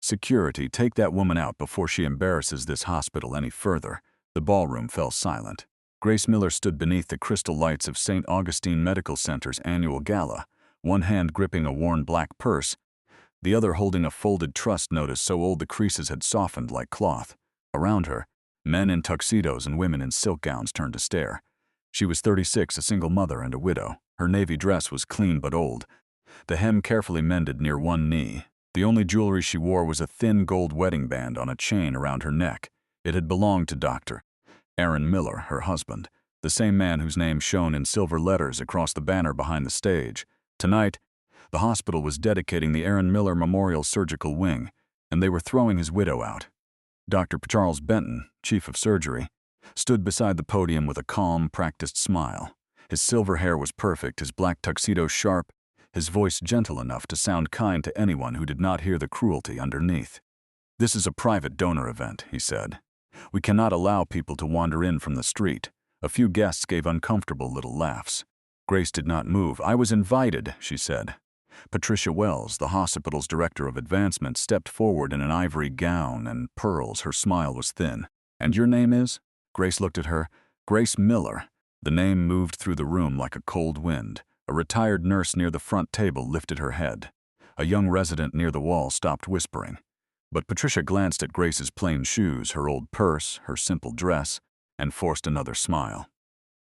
"Security, take that woman out before she embarrasses this hospital any further." The ballroom fell silent. Grace Miller stood beneath the crystal lights of St. Augustine Medical Center's annual gala, one hand gripping a worn black purse, the other holding a folded trust notice so old the creases had softened like cloth. Around her, men in tuxedos and women in silk gowns turned to stare. She was 36, a single mother and a widow. Her navy dress was clean but old, the hem carefully mended near one knee. The only jewelry she wore was a thin gold wedding band on a chain around her neck. It had belonged to Dr. Aaron Miller, her husband, the same man whose name shone in silver letters across the banner behind the stage. Tonight, the hospital was dedicating the Aaron Miller Memorial Surgical Wing, and they were throwing his widow out. Dr. Charles Benton, chief of surgery, stood beside the podium with a calm, practiced smile. His silver hair was perfect, his black tuxedo sharp, his voice gentle enough to sound kind to anyone who did not hear the cruelty underneath. "This is a private donor event," he said. "We cannot allow people to wander in from the street." A few guests gave uncomfortable little laughs. Grace did not move. "I was invited," she said. Patricia Wells, the hospital's director of advancement, stepped forward in an ivory gown and pearls. Her smile was thin. "And your name is?" Grace looked at her. "Grace Miller." The name moved through the room like a cold wind. A retired nurse near the front table lifted her head. A young resident near the wall stopped whispering. But Patricia glanced at Grace's plain shoes, her old purse, her simple dress, and forced another smile.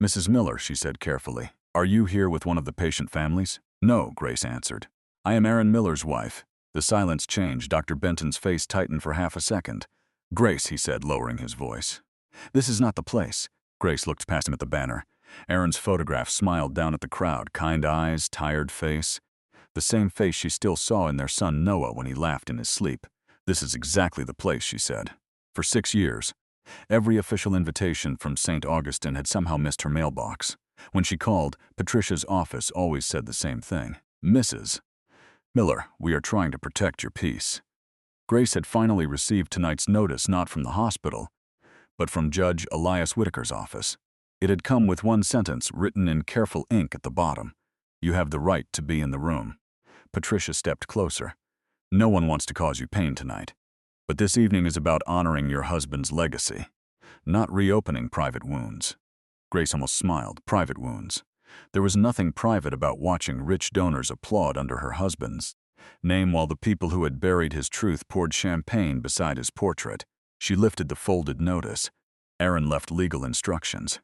"Mrs. Miller," she said carefully, "are you here with one of the patient families?" "No," Grace answered. "I am Aaron Miller's wife." The silence changed. Dr. Benton's face tightened for half a second. "Grace," he said, lowering his voice. "This is not the place." Grace looked past him at the banner. Aaron's photograph smiled down at the crowd, kind eyes, tired face. The same face she still saw in their son Noah when he laughed in his sleep. "This is exactly the place," she said. For 6 years, every official invitation from St. Augustine had somehow missed her mailbox. When she called, Patricia's office always said the same thing. "Mrs. Miller, we are trying to protect your peace." Grace had finally received tonight's notice not from the hospital, but from Judge Elias Whitaker's office. It had come with one sentence written in careful ink at the bottom: "You have the right to be in the room." Patricia stepped closer. "No one wants to cause you pain tonight, but this evening is about honoring your husband's legacy, not reopening private wounds." Grace almost smiled. Private wounds. There was nothing private about watching rich donors applaud under her husband's name while the people who had buried his truth poured champagne beside his portrait. She lifted the folded notice. Aaron left legal instructions.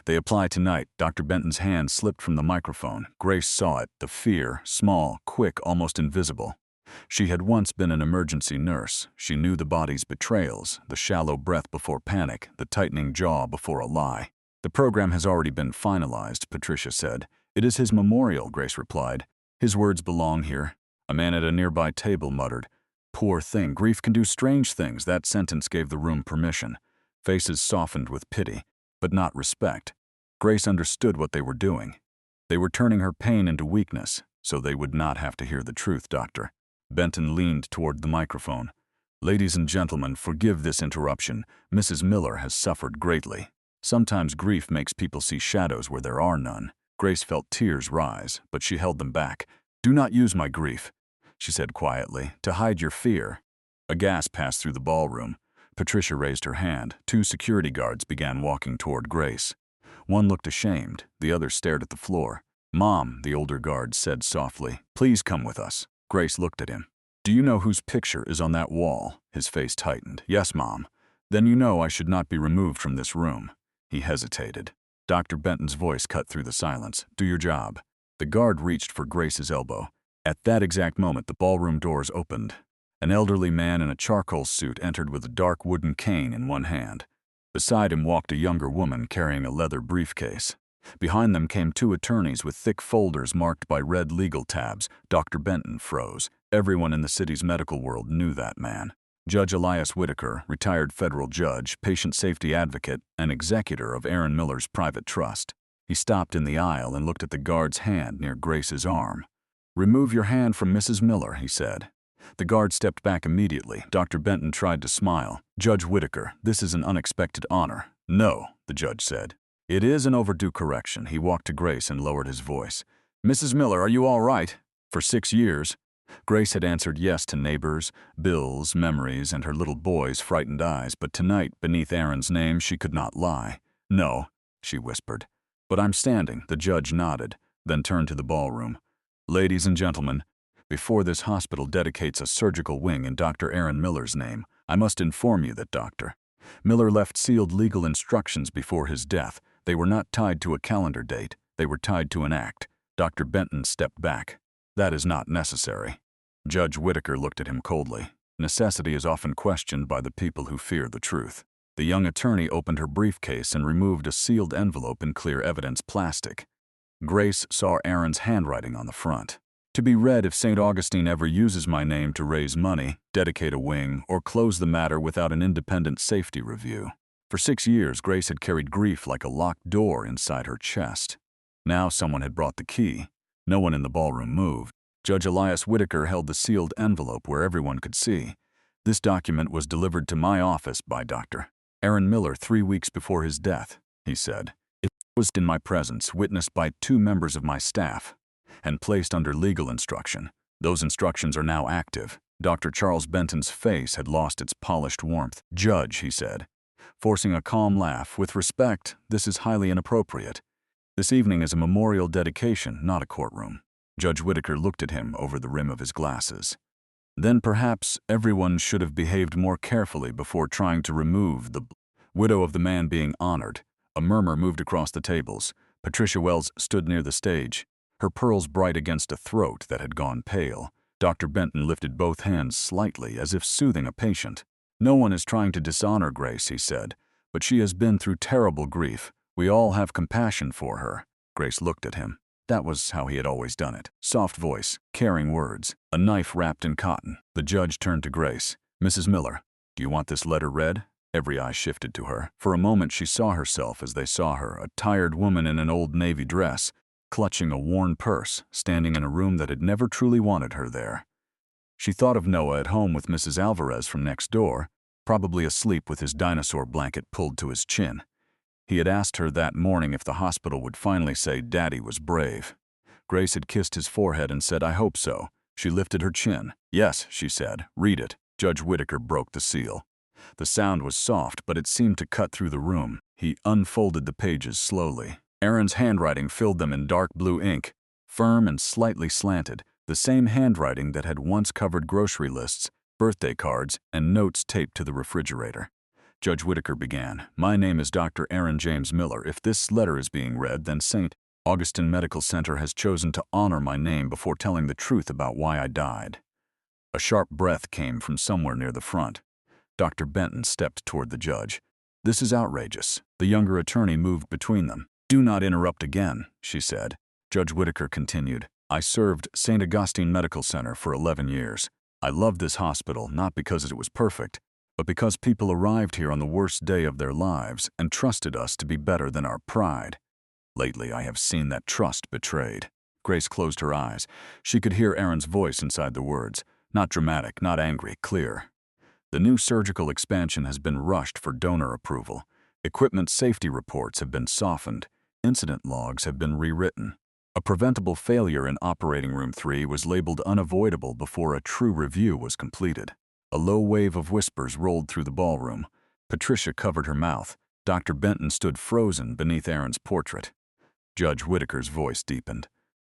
"They apply tonight." Dr. Benton's hand slipped from the microphone. Grace saw it, the fear, small, quick, almost invisible. She had once been an emergency nurse. She knew the body's betrayals, the shallow breath before panic, the tightening jaw before a lie. "The program has already been finalized," Patricia said. "It is his memorial," Grace replied. "His words belong here." A man at a nearby table muttered, "Poor thing, grief can do strange things." That sentence gave the room permission. Faces softened with pity, but not respect. Grace understood what they were doing. They were turning her pain into weakness, so they would not have to hear the truth. Dr. Benton leaned toward the microphone. "Ladies and gentlemen, forgive this interruption. Mrs. Miller has suffered greatly. Sometimes grief makes people see shadows where there are none." Grace felt tears rise, but she held them back. "Do not use my grief," she said quietly, "to hide your fear." A gasp passed through the ballroom. Patricia raised her hand. 2 security guards began walking toward Grace. One looked ashamed, the other stared at the floor. "Mom," the older guard said softly, "please come with us." Grace looked at him. "Do you know whose picture is on that wall?" His face tightened. "Yes, Mom." "Then you know I should not be removed from this room." He hesitated. Dr. Benton's voice cut through the silence. "Do your job." The guard reached for Grace's elbow. At that exact moment, the ballroom doors opened. An elderly man in a charcoal suit entered with a dark wooden cane in one hand. Beside him walked a younger woman carrying a leather briefcase. Behind them came 2 attorneys with thick folders marked by red legal tabs. Dr. Benton froze. Everyone in the city's medical world knew that man. Judge Elias Whitaker, retired federal judge, patient safety advocate, and executor of Aaron Miller's private trust. He stopped in the aisle and looked at the guard's hand near Grace's arm. "Remove your hand from Mrs. Miller," he said. The guard stepped back immediately. Dr. Benton tried to smile. "Judge Whitaker, this is an unexpected honor." "No," the judge said. "It is an overdue correction." He walked to Grace and lowered his voice. "Mrs. Miller, are you all right? For 6 years, Grace had answered yes to neighbors, bills, memories, and her little boy's frightened eyes, but tonight, beneath Aaron's name, she could not lie. "No," she whispered. "But I'm standing." The judge nodded, then turned to the ballroom. "Ladies and gentlemen, before this hospital dedicates a surgical wing in Dr. Aaron Miller's name, I must inform you that Dr. Miller left sealed legal instructions before his death. They were not tied to a calendar date. They were tied to an act." Dr. Benton stepped back. "That is not necessary." Judge Whitaker looked at him coldly. Necessity is often questioned by the people who fear the truth. The young attorney opened her briefcase and removed a sealed envelope in clear evidence plastic. Grace saw Aaron's handwriting on the front. "To be read if St. Augustine ever uses my name to raise money, dedicate a wing, or close the matter without an independent safety review." For 6 years, Grace had carried grief like a locked door inside her chest. Now someone had brought the key. No one in the ballroom moved. Judge Elias Whitaker held the sealed envelope where everyone could see. "This document was delivered to my office by Dr. Aaron Miller 3 weeks before his death," he said. "It was in my presence, witnessed by 2 members of my staff, and placed under legal instruction. Those instructions are now active." Dr. Charles Benton's face had lost its polished warmth. "Judge," he said, forcing a calm laugh, "with respect, this is highly inappropriate. This evening is a memorial dedication, not a courtroom." Judge Whitaker looked at him over the rim of his glasses. "Then perhaps everyone should have behaved more carefully before trying to remove the widow of the man being honored." A murmur moved across the tables. Patricia Wells stood near the stage, her pearls bright against a throat that had gone pale. Dr. Benton lifted both hands slightly, as if soothing a patient. "No one is trying to dishonor Grace," he said, "but she has been through terrible grief. We all have compassion for her." Grace looked at him. That was how he had always done it. Soft voice, caring words, a knife wrapped in cotton. The judge turned to Grace. "Mrs. Miller, do you want this letter read?" Every eye shifted to her. For a moment she saw herself as they saw her, a tired woman in an old navy dress, clutching a worn purse, standing in a room that had never truly wanted her there. She thought of Noah at home with Mrs. Alvarez from next door, probably asleep with his dinosaur blanket pulled to his chin. He had asked her that morning if the hospital would finally say Daddy was brave. Grace had kissed his forehead and said, "I hope so." She lifted her chin. "Yes," she said. "Read it." Judge Whitaker broke the seal. The sound was soft, but it seemed to cut through the room. He unfolded the pages slowly. Aaron's handwriting filled them in dark blue ink, firm and slightly slanted, the same handwriting that had once covered grocery lists, birthday cards, and notes taped to the refrigerator. Judge Whitaker began, "My name is Dr. Aaron James Miller. If this letter is being read, then St. Augustine Medical Center has chosen to honor my name before telling the truth about why I died." A sharp breath came from somewhere near the front. Dr. Benton stepped toward the judge. "This is outrageous." The younger attorney moved between them. "Do not interrupt again," she said. Judge Whitaker continued, "I served St. Augustine Medical Center for 11 years. I loved this hospital not because it was perfect, but because people arrived here on the worst day of their lives and trusted us to be better than our pride. Lately, I have seen that trust betrayed." Grace closed her eyes. She could hear Aaron's voice inside the words. Not dramatic, not angry, clear. "The new surgical expansion has been rushed for donor approval. Equipment safety reports have been softened. Incident logs have been rewritten. A preventable failure in Operating Room 3 was labeled unavoidable before a true review was completed." A low wave of whispers rolled through the ballroom. Patricia covered her mouth. Dr. Benton stood frozen beneath Aaron's portrait. Judge Whitaker's voice deepened.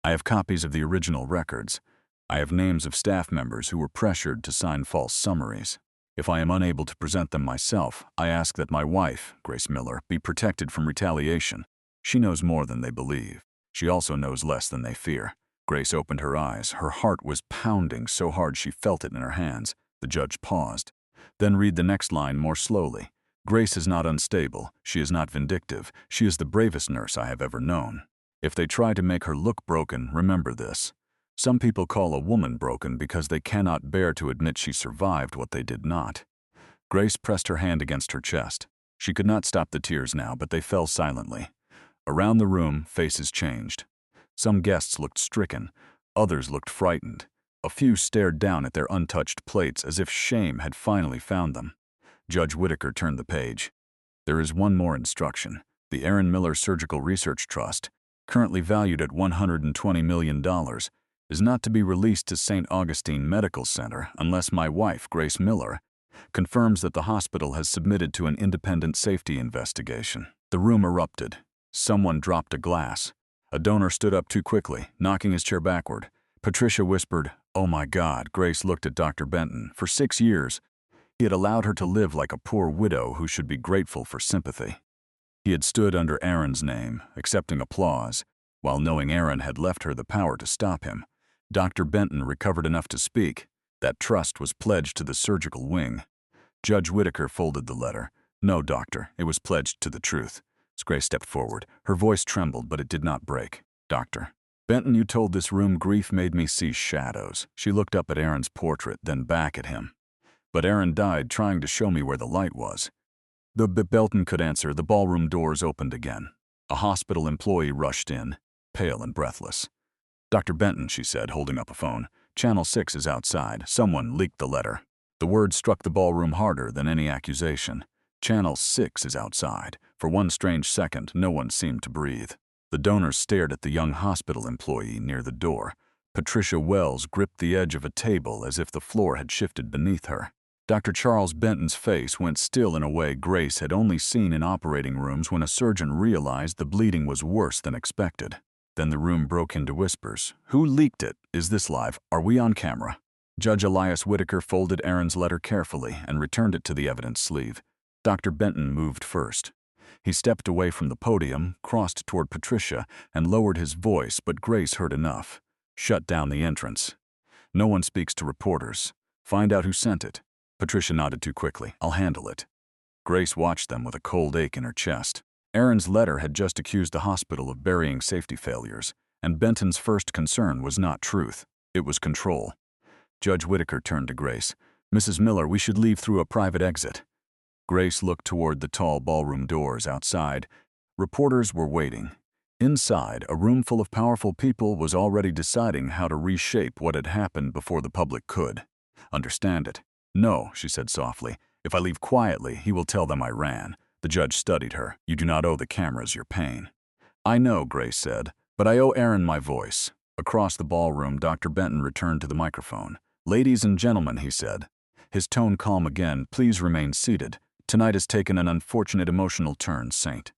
"I have copies of the original records. I have names of staff members who were pressured to sign false summaries. If I am unable to present them myself, I ask that my wife, Grace Miller, be protected from retaliation. She knows more than they believe. She also knows less than they fear." Grace opened her eyes. Her heart was pounding so hard she felt it in her hands. The judge paused. "Then read the next line more slowly. Grace is not unstable. She is not vindictive. She is the bravest nurse I have ever known. If they try to make her look broken, remember this. Some people call a woman broken because they cannot bear to admit she survived what they did not." Grace pressed her hand against her chest. She could not stop the tears now, but they fell silently. Around the room, faces changed. Some guests looked stricken. Others looked frightened. A few stared down at their untouched plates as if shame had finally found them. Judge Whitaker turned the page. "There is one more instruction. The Aaron Miller Surgical Research Trust, currently valued at $120 million, is not to be released to St. Augustine Medical Center unless my wife, Grace Miller, confirms that the hospital has submitted to an independent safety investigation." The room erupted. Someone dropped a glass. A donor stood up too quickly, knocking his chair backward. Patricia whispered, "Oh my God." Grace looked at Dr. Benton. For 6 years, he had allowed her to live like a poor widow who should be grateful for sympathy. He had stood under Aaron's name, accepting applause, while knowing Aaron had left her the power to stop him. Dr. Benton recovered enough to speak. That trust was pledged to the surgical wing. Judge Whitaker folded the letter. "No, doctor, it was pledged to the truth." Grace stepped forward. Her voice trembled, but it did not break. "Doctor Benton, you told this room grief made me see shadows." She looked up at Aaron's portrait, then back at him. "But Aaron died trying to show me where the light was." The Belton could answer. The ballroom doors opened again. A hospital employee rushed in, pale and breathless. "Dr. Benton," she said, holding up a phone, "Channel 6 is outside. Someone leaked the letter." The word struck the ballroom harder than any accusation. "Channel 6 is outside." For one strange second, no one seemed to breathe. The donors stared at the young hospital employee near the door. Patricia Wells gripped the edge of a table as if the floor had shifted beneath her. Dr. Charles Benton's face went still in a way Grace had only seen in operating rooms when a surgeon realized the bleeding was worse than expected. Then the room broke into whispers. "Who leaked it? Is this live? Are we on camera?" Judge Elias Whitaker folded Aaron's letter carefully and returned it to the evidence sleeve. Dr. Benton moved first. He stepped away from the podium, crossed toward Patricia, and lowered his voice, but Grace heard enough. "Shut down the entrance. No one speaks to reporters. Find out who sent it." Patricia nodded too quickly. "I'll handle it." Grace watched them with a cold ache in her chest. Aaron's letter had just accused the hospital of burying safety failures, and Benton's first concern was not truth. It was control. Judge Whitaker turned to Grace. "Mrs. Miller, we should leave through a private exit." Grace looked toward the tall ballroom doors outside. Reporters were waiting. Inside, a room full of powerful people was already deciding how to reshape what had happened before the public could understand it. "No," she said softly. "If I leave quietly, he will tell them I ran." The judge studied her. "You do not owe the cameras your pain." "I know," Grace said, "but I owe Aaron my voice." Across the ballroom, Dr. Benton returned to the microphone. "Ladies and gentlemen," he said, his tone calm again, "please remain seated. Tonight has taken an unfortunate emotional turn, St.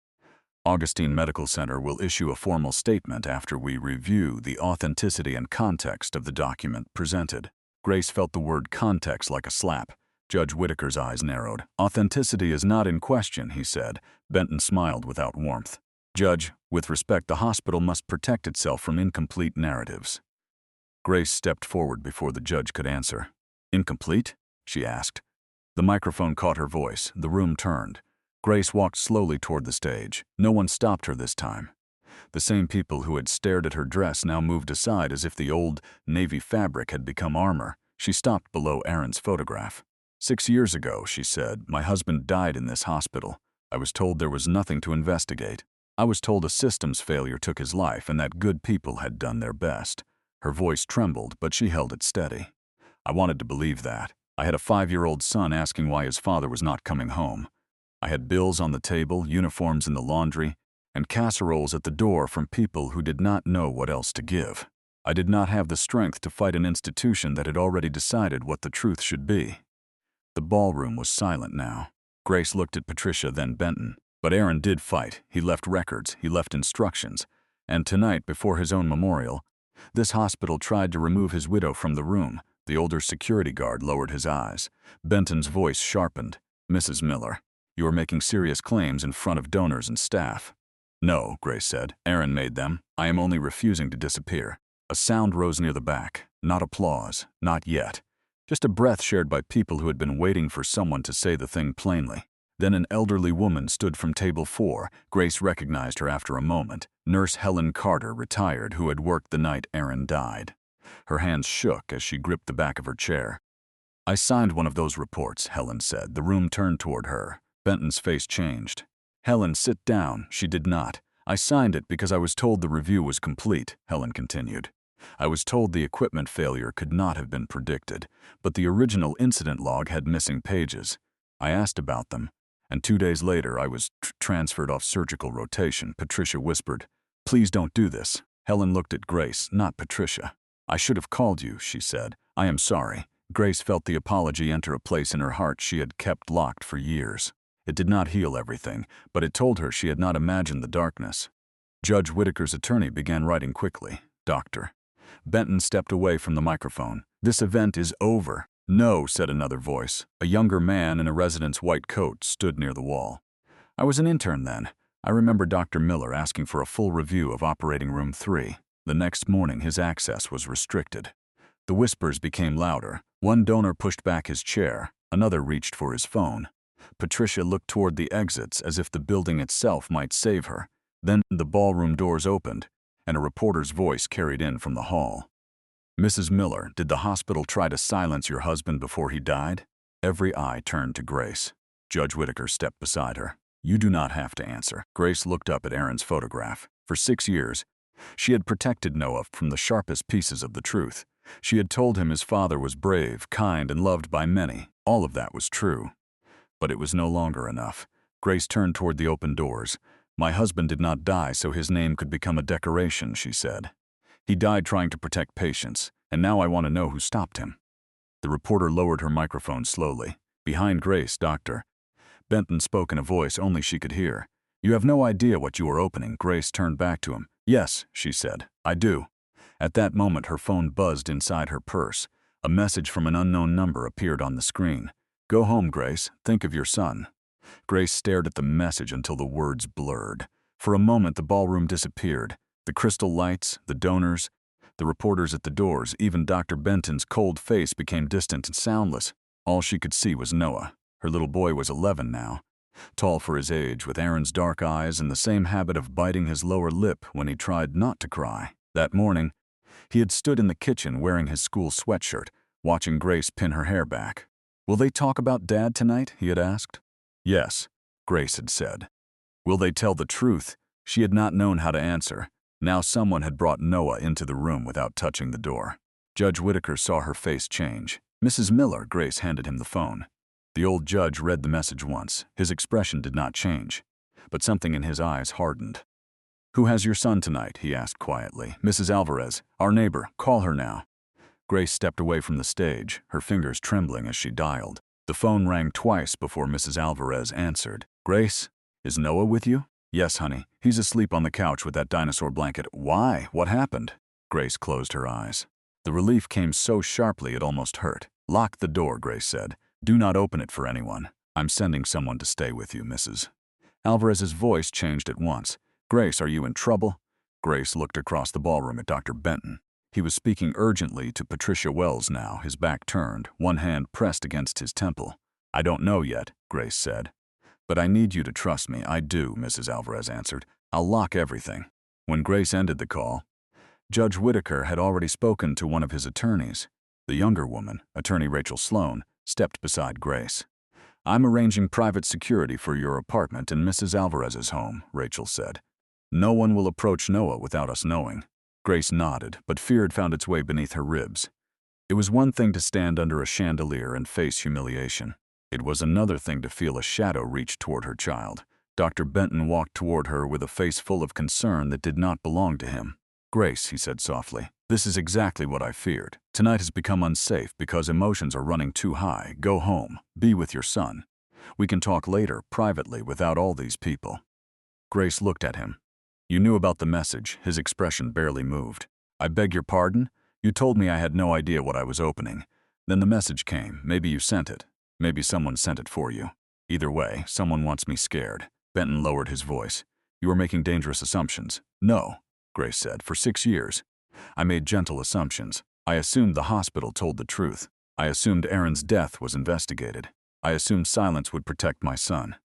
Augustine Medical Center will issue a formal statement after we review the authenticity and context of the document presented." Grace felt the word context like a slap. Judge Whitaker's eyes narrowed. "Authenticity is not in question," he said. Benton smiled without warmth. "Judge, with respect, the hospital must protect itself from incomplete narratives." Grace stepped forward before the judge could answer. "Incomplete?" she asked. The microphone caught her voice. The room turned. Grace walked slowly toward the stage. No one stopped her this time. The same people who had stared at her dress now moved aside as if the old navy fabric had become armor. She stopped below Aaron's photograph. 6 years ago," she said, "my husband died in this hospital. I was told there was nothing to investigate. I was told a systems failure took his life and that good people had done their best." Her voice trembled, but she held it steady. "I wanted to believe that. I had a 5-year-old son asking why his father was not coming home. I had bills on the table, uniforms in the laundry, and casseroles at the door from people who did not know what else to give. I did not have the strength to fight an institution that had already decided what the truth should be." The ballroom was silent now. Grace looked at Patricia, then Benton. But Aaron did fight. He left records, he left instructions. And tonight, before his own memorial, this hospital tried to remove his widow from the room. The older security guard lowered his eyes. Benton's voice sharpened. "Mrs. Miller, you are making serious claims in front of donors and staff." "No," Grace said. "Aaron made them. I am only refusing to disappear." A sound rose near the back. Not applause. Not yet. Just a breath shared by people who had been waiting for someone to say the thing plainly. Then an elderly woman stood from table 4. Grace recognized her after a moment. Nurse Helen Carter, retired, who had worked the night Aaron died. Her hands shook as she gripped the back of her chair. "I signed one of those reports," Helen said. The room turned toward her. Benton's face changed. "Helen, sit down." She did not. "I signed it because I was told the review was complete," Helen continued. "I was told the equipment failure could not have been predicted, but the original incident log had missing pages. I asked about them, and 2 days later I was transferred off surgical rotation." Patricia whispered, "Please don't do this." Helen looked at Grace, not Patricia. "I should have called you," she said. "I am sorry." Grace felt the apology enter a place in her heart she had kept locked for years. It did not heal everything, but it told her she had not imagined the darkness. Judge Whitaker's attorney began writing quickly. "Dr. Benton stepped away from the microphone. "This event is over." "No," said another voice. A younger man in a resident's white coat stood near the wall. "I was an intern then. I remember Dr. Miller asking for a full review of operating room 3. The next morning his access was restricted." The whispers became louder. One donor pushed back his chair. Another reached for his phone. Patricia looked toward the exits as if the building itself might save her. Then the ballroom doors opened, and a reporter's voice carried in from the hall. "Mrs. Miller, did the hospital try to silence your husband before he died?" Every eye turned to Grace. Judge Whitaker stepped beside her. "You do not have to answer." Grace looked up at Aaron's photograph. For 6 years, she had protected Noah from the sharpest pieces of the truth. She had told him his father was brave, kind, and loved by many. All of that was true. But it was no longer enough. Grace turned toward the open doors. "My husband did not die so his name could become a decoration," she said. "He died trying to protect patients, and now I want to know who stopped him." The reporter lowered her microphone slowly. Behind Grace, Dr. Benton spoke in a voice only she could hear. "You have no idea what you are opening." Grace turned back to him. "Yes," she said, "I do." At that moment her phone buzzed inside her purse. A message from an unknown number appeared on the screen. "Go home, Grace. Think of your son." Grace stared at the message until the words blurred. For a moment the ballroom disappeared. The crystal lights, the donors, the reporters at the doors, even Dr. Benton's cold face became distant and soundless. All she could see was Noah. Her little boy was 11 now. Tall for his age, with Aaron's dark eyes and the same habit of biting his lower lip when he tried not to cry. That morning, he had stood in the kitchen wearing his school sweatshirt, watching Grace pin her hair back. "Will they talk about Dad tonight?" he had asked. "Yes," Grace had said. "Will they tell the truth?" She had not known how to answer. Now someone had brought Noah into the room without touching the door. Judge Whitaker saw her face change. "Mrs. Miller," Grace handed him the phone. The old judge read the message once. His expression did not change, but something in his eyes hardened. "Who has your son tonight?" he asked quietly. "Mrs. Alvarez, our neighbor. Call her now." Grace stepped away from the stage, her fingers trembling as she dialed. The phone rang twice before Mrs. Alvarez answered. "Grace, is Noah with you?" "Yes, honey. He's asleep on the couch with that dinosaur blanket." "Why? What happened?" Grace closed her eyes. The relief came so sharply it almost hurt. "Lock the door," Grace said. "Do not open it for anyone. I'm sending someone to stay with you, Mrs." Alvarez's voice changed at once. "Grace, are you in trouble?" Grace looked across the ballroom at Dr. Benton. He was speaking urgently to Patricia Wells now, his back turned, one hand pressed against his temple. "I don't know yet," Grace said. "But I need you to trust me." "I do," Mrs. Alvarez answered. "I'll lock everything." When Grace ended the call, Judge Whitaker had already spoken to one of his attorneys. The younger woman, attorney Rachel Sloan, stepped beside Grace. "I'm arranging private security for your apartment in Mrs. Alvarez's home," Rachel said. "No one will approach Noah without us knowing." Grace nodded, but fear had found its way beneath her ribs. It was one thing to stand under a chandelier and face humiliation. It was another thing to feel a shadow reach toward her child. Dr. Benton walked toward her with a face full of concern that did not belong to him. "Grace," he said softly, "this is exactly what I feared. Tonight has become unsafe because emotions are running too high. Go home. Be with your son. We can talk later, privately, without all these people." Grace looked at him. "You knew about the message." His expression barely moved. "I beg your pardon? You told me I had no idea what I was opening. Then the message came. Maybe you sent it. Maybe someone sent it for you. Either way, someone wants me scared." Benton lowered his voice. "You are making dangerous assumptions." "No," Grace said. "For 6 years, I made gentle assumptions. I assumed the hospital told the truth. I assumed Aaron's death was investigated. I assumed silence would protect my son.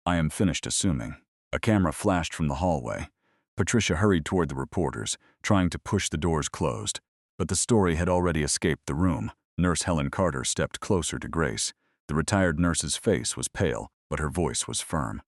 I am finished assuming." A camera flashed from the hallway. Patricia hurried toward the reporters, trying to push the doors closed. But the story had already escaped the room. Nurse Helen Carter stepped closer to Grace. The retired nurse's face was pale, but her voice was firm.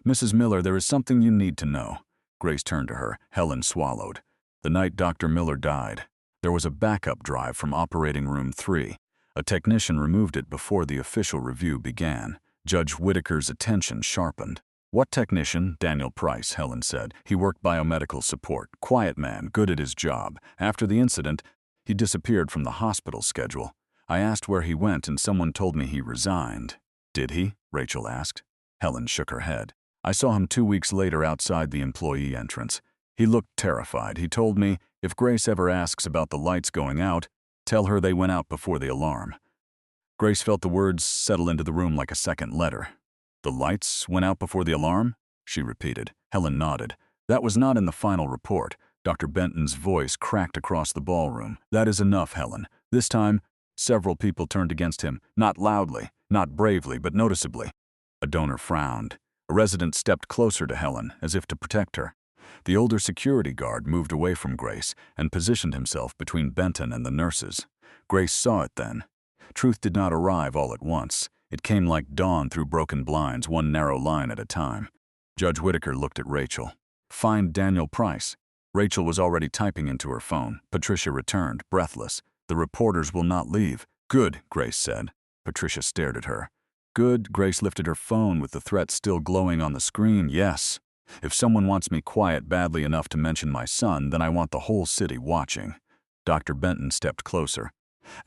"Mrs. Miller, there is something you need to know." Grace turned to her. Helen swallowed. "The night Dr. Miller died, there was a backup drive from operating room 3. A technician removed it before the official review began." Judge Whitaker's attention sharpened. "What technician?" "Daniel Price," Helen said. "He worked biomedical support. Quiet man, good at his job. After the incident, He disappeared from the hospital schedule. I asked where he went and someone told me he resigned. Did he? Rachel asked. Helen shook her head. I saw him 2 weeks later outside the employee entrance. He looked terrified. He told me, if Grace ever asks about the lights going out, tell her they went out before the alarm. Grace felt the words settle into the room like a second letter. The lights went out before the alarm? She repeated. Helen nodded. That was not in the final report. Dr. Benton's voice cracked across the ballroom. That is enough, Helen. This time, several people turned against him, not loudly, not bravely, but noticeably. A donor frowned. A resident stepped closer to Helen, as if to protect her. The older security guard moved away from Grace and positioned himself between Benton and the nurses. Grace saw it then. Truth did not arrive all at once. It came like dawn through broken blinds, one narrow line at a time. Judge Whitaker looked at Rachel. Find Daniel Price. Rachel was already typing into her phone. Patricia returned, breathless. The reporters will not leave. Good, Grace said. Patricia stared at her. Good, Grace lifted her phone with the threat still glowing on the screen. Yes. If someone wants me quiet badly enough to mention my son, then I want the whole city watching. Dr. Benton stepped closer,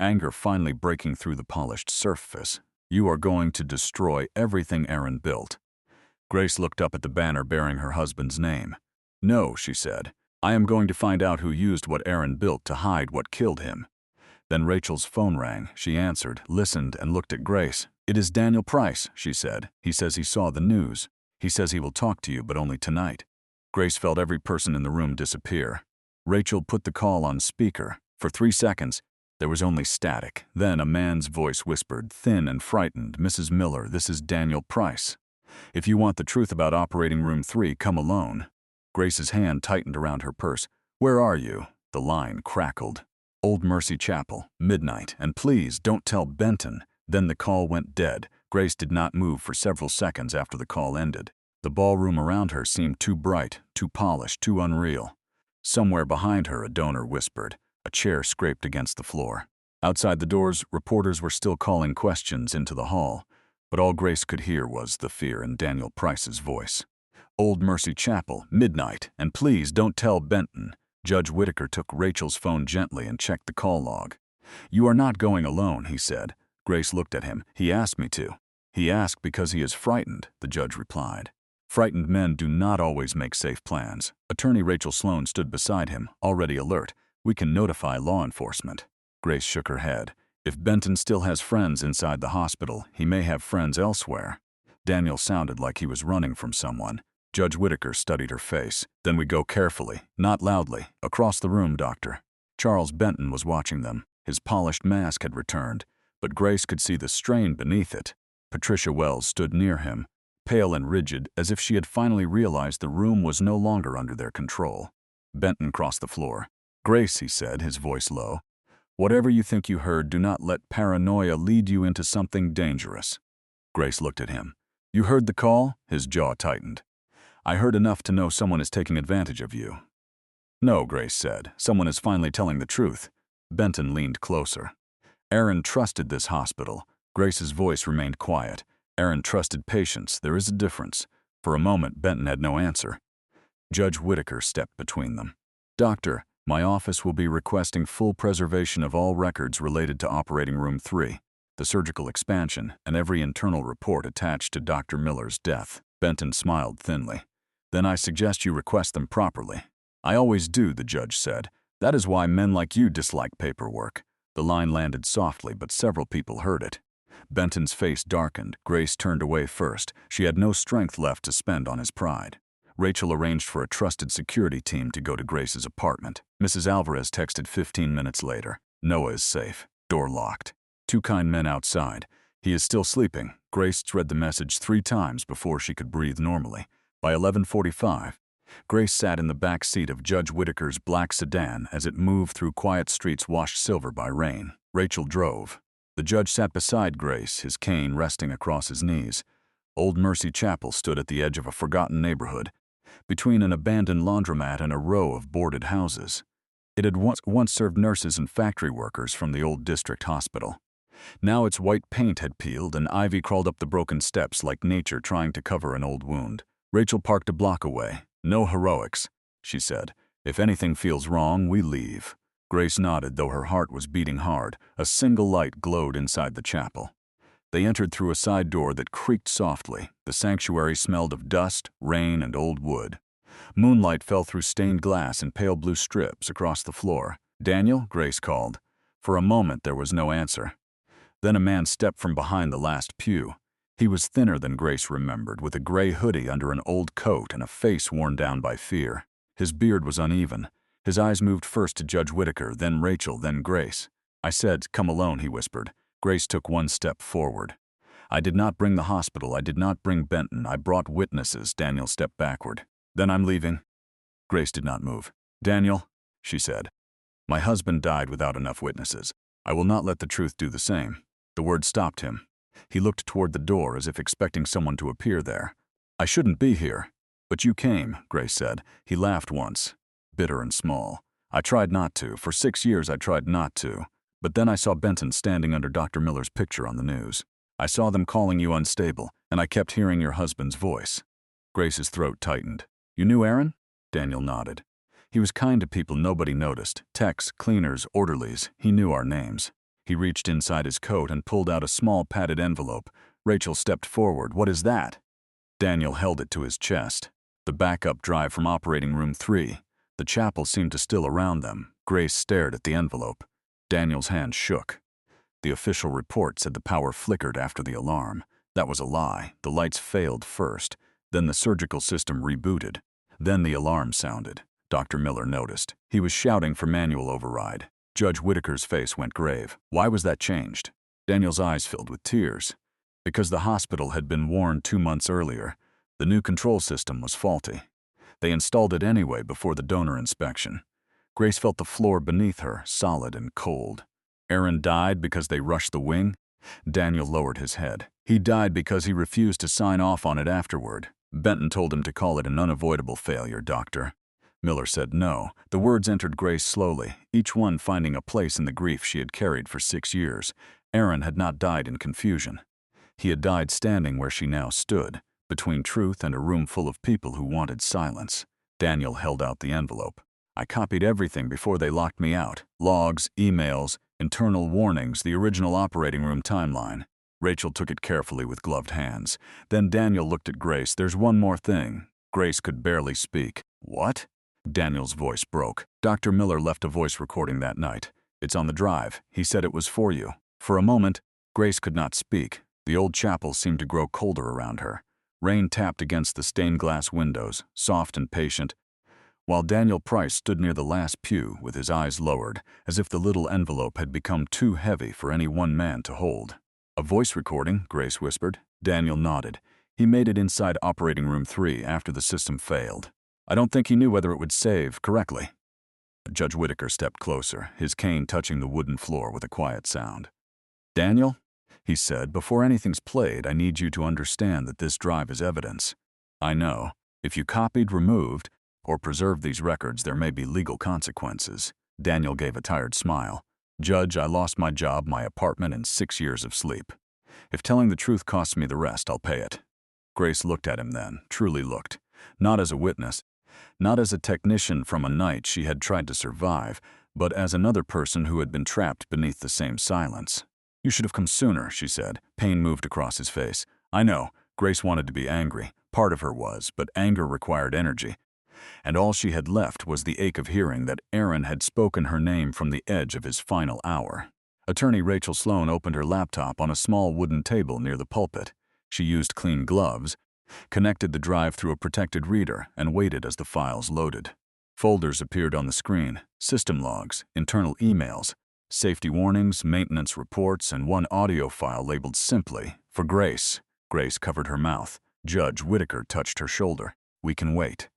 anger finally breaking through the polished surface. You are going to destroy everything Aaron built. Grace looked up at the banner bearing her husband's name. No, she said. I am going to find out who used what Aaron built to hide what killed him. Then Rachel's phone rang. She answered, listened, and looked at Grace. It is Daniel Price, she said. He says he saw the news. He says he will talk to you, but only tonight. Grace felt every person in the room disappear. Rachel put the call on speaker. For 3 seconds, there was only static. Then a man's voice whispered, thin and frightened, Mrs. Miller, this is Daniel Price. If you want the truth about Operating Room 3, come alone. Grace's hand tightened around her purse. Where are you? The line crackled. Old Mercy Chapel, midnight, and please don't tell Benton. Then the call went dead. Grace did not move for several seconds after the call ended. The ballroom around her seemed too bright, too polished, too unreal. Somewhere behind her, a donor whispered. A chair scraped against the floor. Outside the doors, reporters were still calling questions into the hall, but all Grace could hear was the fear in Daniel Price's voice. Old Mercy Chapel, midnight, and please don't tell Benton. Judge Whitaker took Rachel's phone gently and checked the call log. You are not going alone, he said. Grace looked at him. He asked me to. He asked because he is frightened, the judge replied. Frightened men do not always make safe plans. Attorney Rachel Sloan stood beside him, already alert. We can notify law enforcement. Grace shook her head. If Benton still has friends inside the hospital, he may have friends elsewhere. Daniel sounded like he was running from someone. Judge Whitaker studied her face. Then we go carefully, not loudly. Across the room, doctor. Charles Benton was watching them. His polished mask had returned, but Grace could see the strain beneath it. Patricia Wells stood near him, pale and rigid, as if she had finally realized the room was no longer under their control. Benton crossed the floor. Grace, he said, his voice low. Whatever you think you heard, do not let paranoia lead you into something dangerous. Grace looked at him. You heard the call? His jaw tightened. I heard enough to know someone is taking advantage of you. No, Grace said. Someone is finally telling the truth. Benton leaned closer. Aaron trusted this hospital. Grace's voice remained quiet. Aaron trusted patients. There is a difference. For a moment, Benton had no answer. Judge Whitaker stepped between them. Doctor, my office will be requesting full preservation of all records related to Operating Room 3, the surgical expansion, and every internal report attached to Dr. Miller's death. Benton smiled thinly. Then I suggest you request them properly. I always do, the judge said. That is why men like you dislike paperwork. The line landed softly, but several people heard it. Benton's face darkened. Grace turned away first. She had no strength left to spend on his pride. Rachel arranged for a trusted security team to go to Grace's apartment. Mrs. Alvarez texted 15 minutes later. Noah is safe. Door locked. 2 kind men outside. He is still sleeping. Grace read the message 3 times before she could breathe normally. By 11:45, Grace sat in the back seat of Judge Whitaker's black sedan as it moved through quiet streets washed silver by rain. Rachel drove. The judge sat beside Grace, his cane resting across his knees. Old Mercy Chapel stood at the edge of a forgotten neighborhood, between an abandoned laundromat and a row of boarded houses. It had once served nurses and factory workers from the old district hospital. Now its white paint had peeled and ivy crawled up the broken steps like nature trying to cover an old wound. Rachel parked a block away. No heroics, she said. If anything feels wrong, we leave. Grace nodded, though her heart was beating hard. A single light glowed inside the chapel. They entered through a side door that creaked softly. The sanctuary smelled of dust, rain, and old wood. Moonlight fell through stained glass in pale blue strips across the floor. "Daniel?" Grace called. For a moment there was no answer. Then a man stepped from behind the last pew. He was thinner than Grace remembered, with a gray hoodie under an old coat and a face worn down by fear. His beard was uneven. His eyes moved first to Judge Whitaker, then Rachel, then Grace. "I said, come alone," he whispered. Grace took one step forward. "I did not bring the hospital. I did not bring Benton. I brought witnesses." Daniel stepped backward. "Then I'm leaving." Grace did not move. "Daniel," she said, "my husband died without enough witnesses. I will not let the truth do the same." The word stopped him. He looked toward the door as if expecting someone to appear there. "I shouldn't be here." "But you came," Grace said. He laughed once, bitter and small. "I tried not to. For 6 years I tried not to. But then I saw Benton standing under Dr. Miller's picture on the news. I saw them calling you unstable, and I kept hearing your husband's voice." Grace's throat tightened. "You knew Aaron?" Daniel nodded. "He was kind to people nobody noticed. Techs, cleaners, orderlies. He knew our names." He reached inside his coat and pulled out a small padded envelope. Rachel stepped forward. "What is that?" Daniel held it to his chest. "The backup drive from operating room 3. The chapel seemed to still around them." Grace stared at the envelope. Daniel's hand shook. The official report said the power flickered after the alarm. That was a lie. The lights failed first. Then the surgical system rebooted. Then the alarm sounded. Dr. Miller noticed. He was shouting for manual override. Judge Whitaker's face went grave. "Why was that changed?" Daniel's eyes filled with tears. "Because the hospital had been warned 2 months earlier. The new control system was faulty. They installed it anyway before the donor inspection." Grace felt the floor beneath her, solid and cold. "Aaron died because they rushed the wing?" Daniel lowered his head. "He died because he refused to sign off on it afterward. Benton told him to call it an unavoidable failure, doctor." Miller said no. The words entered Grace slowly, each one finding a place in the grief she had carried for 6 years. Aaron had not died in confusion. He had died standing where she now stood, between truth and a room full of people who wanted silence. Daniel held out the envelope. "I copied everything before they locked me out. Logs, emails, internal warnings, the original operating room timeline." Rachel took it carefully with gloved hands. Then Daniel looked at Grace. "There's one more thing." Grace could barely speak. "What?" Daniel's voice broke. "Dr. Miller left a voice recording that night. It's on the drive. He said it was for you." For a moment, Grace could not speak. The old chapel seemed to grow colder around her. Rain tapped against the stained glass windows, soft and patient, while Daniel Price stood near the last pew with his eyes lowered, as if the little envelope had become too heavy for any one man to hold. "A voice recording," Grace whispered. Daniel nodded. "He made it inside operating room 3 after the system failed. I don't think he knew whether it would save correctly." Judge Whitaker stepped closer, his cane touching the wooden floor with a quiet sound. "Daniel," he said, "before anything's played, I need you to understand that this drive is evidence. I know. If you copied, removed, or preserved these records, there may be legal consequences." Daniel gave a tired smile. "Judge, I lost my job, my apartment, and 6 years of sleep. If telling the truth costs me the rest, I'll pay it." Grace looked at him then, truly looked. Not as a witness, not as a technician from a night she had tried to survive, but as another person who had been trapped beneath the same silence. "You should have come sooner," she said. Pain moved across his face. "I know." Grace wanted to be angry. Part of her was, but anger required energy. And all she had left was the ache of hearing that Aaron had spoken her name from the edge of his final hour. Attorney Rachel Sloan opened her laptop on a small wooden table near the pulpit. She used clean gloves, connected the drive through a protected reader, and waited as the files loaded. Folders appeared on the screen: system logs, internal emails, safety warnings, maintenance reports, and one audio file labeled simply, "For Grace." Grace covered her mouth. Judge Whitaker touched her shoulder. "We can wait."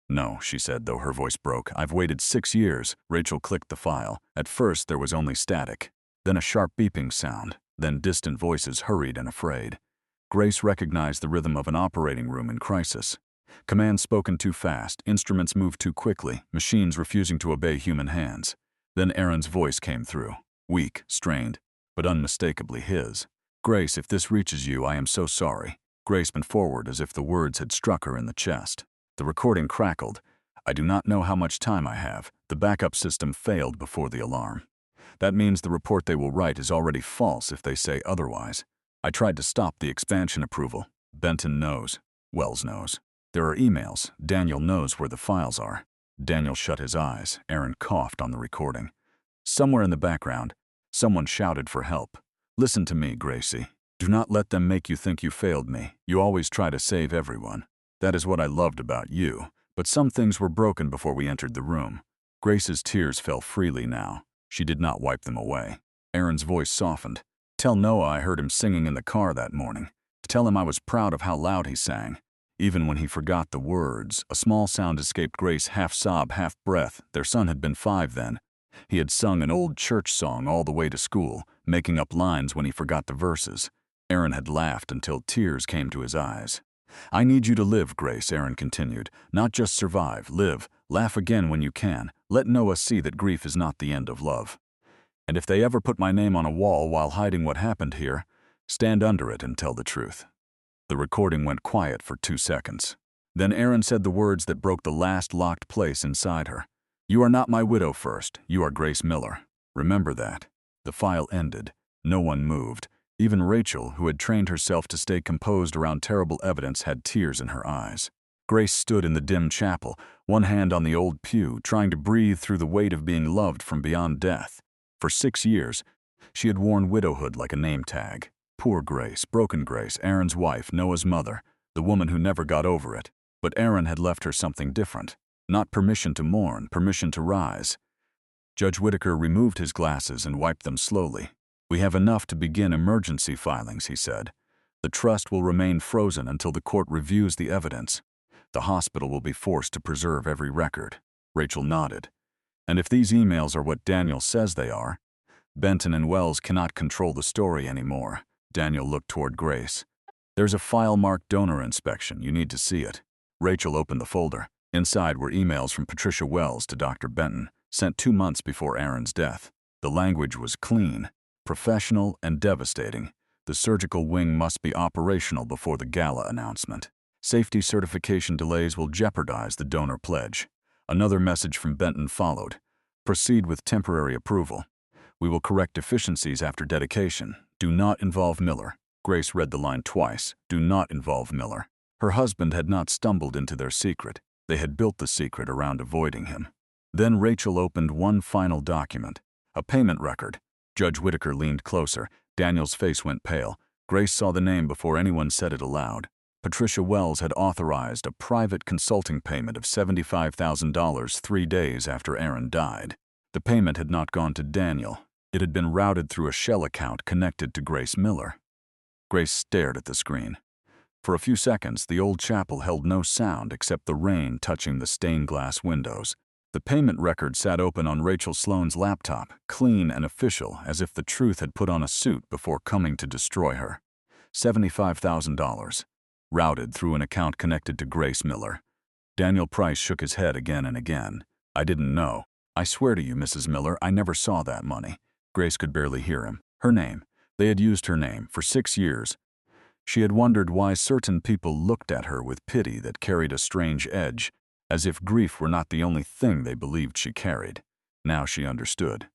"No," she said, though her voice broke. "I've waited 6 years." Rachel clicked the file. At first there was only static, then a sharp beeping sound, then distant voices, hurried and afraid. Grace recognized the rhythm of an operating room in crisis. Commands spoken too fast, instruments moved too quickly, machines refusing to obey human hands. Then Aaron's voice came through, weak, strained, but unmistakably his. "Grace, if this reaches you, I am so sorry." Grace bent forward as if the words had struck her in the chest. The recording crackled. I do not know how much time I have. The backup system failed before the alarm. That means the report they will write is already false if they say otherwise. I tried to stop the expansion approval. Benton knows. Wells knows. There are emails. Daniel knows where the files are. Daniel shut his eyes. Aaron coughed on the recording. Somewhere in the background, someone shouted for help. Listen to me, Gracie. Do not let them make you think you failed me. You always try to save everyone. That is what I loved about you. But some things were broken before we entered the room. Grace's tears fell freely now. She did not wipe them away. Aaron's voice softened. Tell Noah I heard him singing in the car that morning. Tell him I was proud of how loud he sang. Even when he forgot the words, a small sound escaped Grace, half sob, half breath. Their son had been 5 then. He had sung an old church song all the way to school, making up lines when he forgot the verses. Aaron had laughed until tears came to his eyes. I need you to live, Grace, Aaron continued. Not just survive, live. Laugh again when you can. Let Noah see that grief is not the end of love. And if they ever put my name on a wall while hiding what happened here, stand under it and tell the truth. The recording went quiet for 2 seconds. Then Aaron said the words that broke the last locked place inside her. You are not my widow first. You are Grace Miller. Remember that. The file ended. No one moved. Even Rachel, who had trained herself to stay composed around terrible evidence, had tears in her eyes. Grace stood in the dim chapel, one hand on the old pew, trying to breathe through the weight of being loved from beyond death. For 6 years, she had worn widowhood like a name tag. Poor Grace, broken Grace, Aaron's wife, Noah's mother, the woman who never got over it. But Aaron had left her something different. Not permission to mourn, permission to rise. Judge Whitaker removed his glasses and wiped them slowly. We have enough to begin emergency filings, he said. The trust will remain frozen until the court reviews the evidence. The hospital will be forced to preserve every record. Rachel nodded. And if these emails are what Daniel says they are, Benton and Wells cannot control the story anymore. Daniel looked toward Grace. There's a file marked donor inspection. You need to see it. Rachel opened the folder. Inside were emails from Patricia Wells to Dr. Benton, sent 2 months before Aaron's death. The language was clean, professional, and devastating. The surgical wing must be operational before the gala announcement. Safety certification delays will jeopardize the donor pledge. Another message from Benton followed. Proceed with temporary approval. We will correct deficiencies after dedication. Do not involve Miller. Grace read the line twice. Do not involve Miller. Her husband had not stumbled into their secret. They had built the secret around avoiding him. Then Rachel opened one final document, a payment record. Judge Whitaker leaned closer. Daniel's face went pale. Grace saw the name before anyone said it aloud. Patricia Wells had authorized a private consulting payment of $75,000 3 days after Aaron died. The payment had not gone to Daniel. It had been routed through a shell account connected to Grace Miller. Grace stared at the screen. For a few seconds, the old chapel held no sound except the rain touching the stained glass windows. The payment record sat open on Rachel Sloane's laptop, clean and official, as if the truth had put on a suit before coming to destroy her. $75,000. Routed through an account connected to Grace Miller. Daniel Price shook his head again and again. I didn't know. I swear to you, Mrs. Miller, I never saw that money. Grace could barely hear him. Her name. They had used her name for 6 years. She had wondered why certain people looked at her with pity that carried a strange edge, as if grief were not the only thing they believed she carried. Now she understood.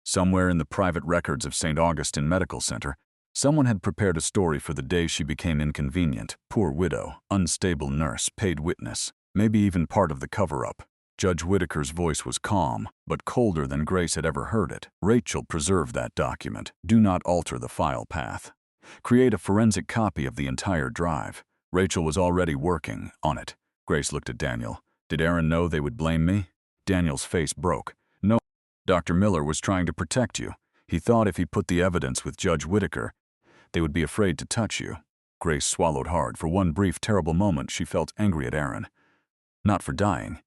Somewhere in the private records of St. Augustine Medical Center, someone had prepared a story for the day she became inconvenient, poor widow, unstable nurse, paid witness, maybe even part of the cover-up. Judge Whitaker's voice was calm, but colder than Grace had ever heard it. Rachel, preserve that document. Do not alter the file path. Create a forensic copy of the entire drive. Rachel was already working on it. Grace looked at Daniel. Did Aaron know they would blame me? Daniel's face broke. No, Dr. Miller was trying to protect you. He thought if he put the evidence with Judge Whitaker, they would be afraid to touch you. Grace swallowed hard. For one brief, terrible moment, she felt angry at Aaron. Not for dying.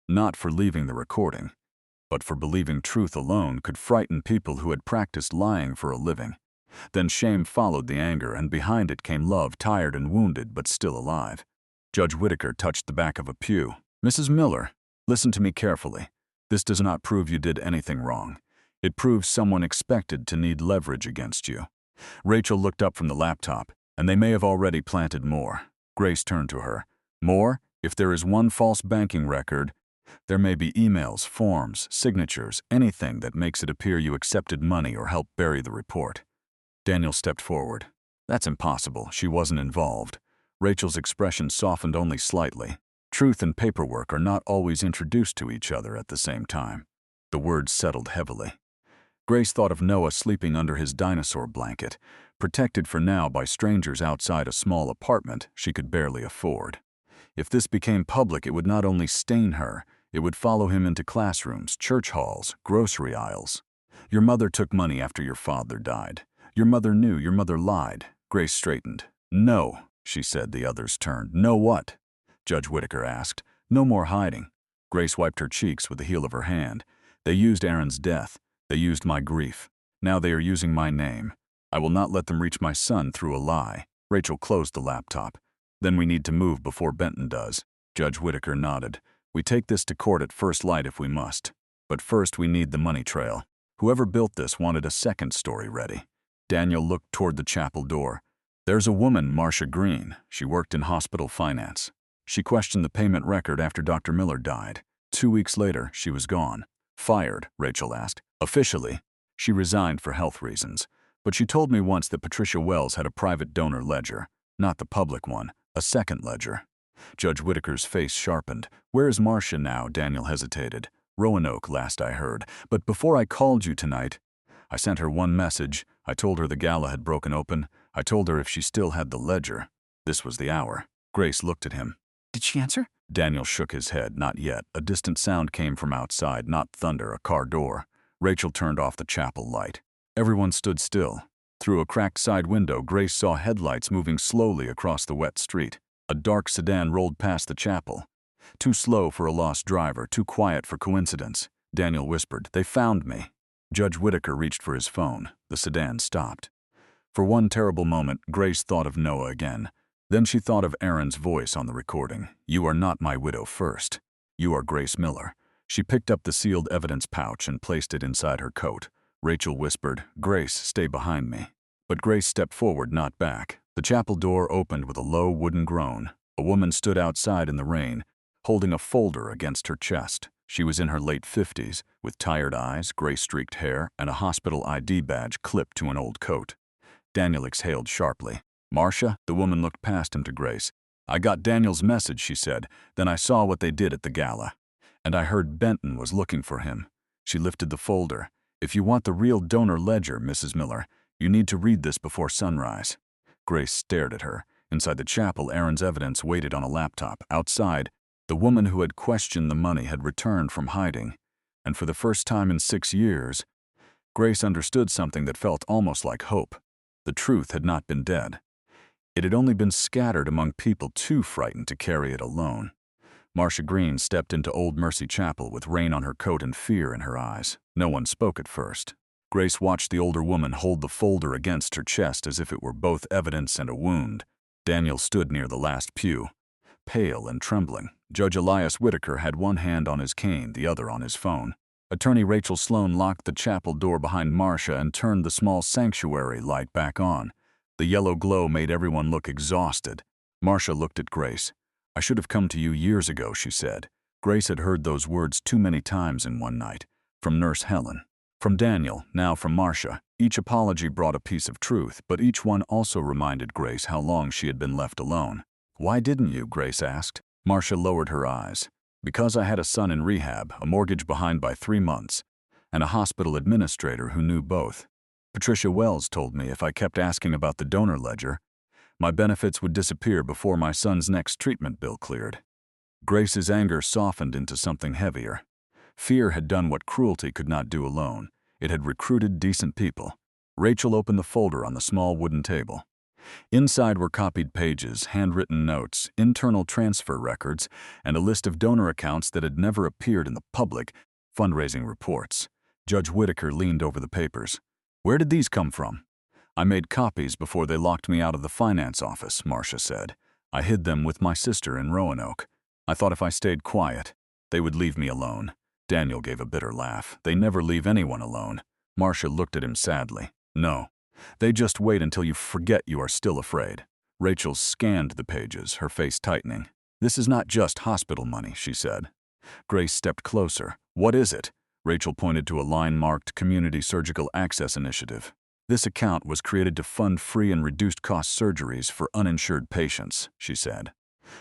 Not for leaving the recording. But for believing truth alone could frighten people who had practiced lying for a living. Then shame followed the anger, and behind it came love, tired and wounded, but still alive. Judge Whitaker touched the back of a pew. Mrs. Miller, listen to me carefully. This does not prove you did anything wrong. It proves someone expected to need leverage against you. Rachel looked up from the laptop, and they may have already planted more. Grace turned to her. More? If there is one false banking record, There may be emails, forms, signatures, anything that makes it appear you accepted money or helped bury the report. Daniel stepped forward. That's impossible. She wasn't involved. Rachel's expression softened only slightly. Truth and paperwork are not always introduced to each other at the same time. The words settled heavily. Grace thought of Noah sleeping under his dinosaur blanket, protected for now by strangers outside a small apartment she could barely afford. If this became public, it would not only stain her, it would follow him into classrooms, church halls, grocery aisles. Your mother took money after your father died. Your mother knew, your mother lied. Grace straightened. No, she said. The others turned. No what? Judge Whitaker asked. No more hiding. Grace wiped her cheeks with the heel of her hand. They used Aaron's death. They used my grief. Now they are using my name. I will not let them reach my son through a lie. Rachel closed the laptop. Then we need to move before Benton does. Judge Whitaker nodded. We take this to court at first light if we must. But first we need the money trail. Whoever built this wanted a second story ready. Daniel looked toward the chapel door. There's a woman, Marcia Green. She worked in hospital finance. She questioned the payment record after Dr. Miller died. 2 weeks later, she was gone. Fired, Rachel asked. Officially, she resigned for health reasons. But she told me once that Patricia Wells had a private donor ledger. Not the public one, a second ledger. Judge Whitaker's face sharpened. Where is Marcia now? Daniel hesitated. Roanoke, last I heard. But before I called you tonight, I sent her one message. I told her the gala had broken open. I told her if she still had the ledger. This was the hour. Grace looked at him. Did she answer? Daniel shook his head. Not yet. A distant sound came from outside, not thunder, a car door. Rachel turned off the chapel light. Everyone stood still. Through a cracked side window, Grace saw headlights moving slowly across the wet street. A dark sedan rolled past the chapel. Too slow for a lost driver, too quiet for coincidence. Daniel whispered, "They found me." Judge Whitaker reached for his phone. The sedan stopped. For one terrible moment, Grace thought of Noah again. Then she thought of Aaron's voice on the recording. You are not my widow first. You are Grace Miller. She picked up the sealed evidence pouch and placed it inside her coat. Rachel whispered, Grace, stay behind me. But Grace stepped forward, not back. The chapel door opened with a low wooden groan. A woman stood outside in the rain, holding a folder against her chest. She was in her late 50s, with tired eyes, gray-streaked hair, and a hospital ID badge clipped to an old coat. Daniel exhaled sharply. Marcia? The woman looked past him to Grace. I got Daniel's message, she said. Then I saw what they did at the gala. And I heard Benton was looking for him. She lifted the folder. If you want the real donor ledger, Mrs. Miller, you need to read this before sunrise. Grace stared at her. Inside the chapel, Aaron's evidence waited on a laptop. Outside, the woman who had questioned the money had returned from hiding. And for the first time in 6 years, Grace understood something that felt almost like hope. The truth had not been dead. It had only been scattered among people too frightened to carry it alone. Marcia Green stepped into Old Mercy Chapel with rain on her coat and fear in her eyes. No one spoke at first. Grace watched the older woman hold the folder against her chest as if it were both evidence and a wound. Daniel stood near the last pew, pale and trembling. Judge Elias Whitaker had one hand on his cane, the other on his phone. Attorney Rachel Sloan locked the chapel door behind Marcia and turned the small sanctuary light back on. The yellow glow made everyone look exhausted. Marcia looked at Grace. I should have come to you years ago, she said. Grace had heard those words too many times in one night. From Nurse Helen. From Daniel, now from Marcia. Each apology brought a piece of truth, but each one also reminded Grace how long she had been left alone. Why didn't you? Grace asked. Marcia lowered her eyes. Because I had a son in rehab, a mortgage behind by 3 months, and a hospital administrator who knew both. Patricia Wells told me if I kept asking about the donor ledger, my benefits would disappear before my son's next treatment bill cleared. Grace's anger softened into something heavier. Fear had done what cruelty could not do alone. It had recruited decent people. Rachel opened the folder on the small wooden table. Inside were copied pages, handwritten notes, internal transfer records, and a list of donor accounts that had never appeared in the public, fundraising reports. Judge Whitaker leaned over the papers. Where did these come from? I made copies before they locked me out of the finance office, Marcia said. I hid them with my sister in Roanoke. I thought if I stayed quiet, they would leave me alone. Daniel gave a bitter laugh. They never leave anyone alone. Marcia looked at him sadly. No. They just wait until you forget you are still afraid. Rachel scanned the pages, her face tightening. This is not just hospital money, she said. Grace stepped closer. "What is it?" Rachel pointed to a line marked Community Surgical Access Initiative. "This account was created to fund free and reduced-cost surgeries for uninsured patients," she said.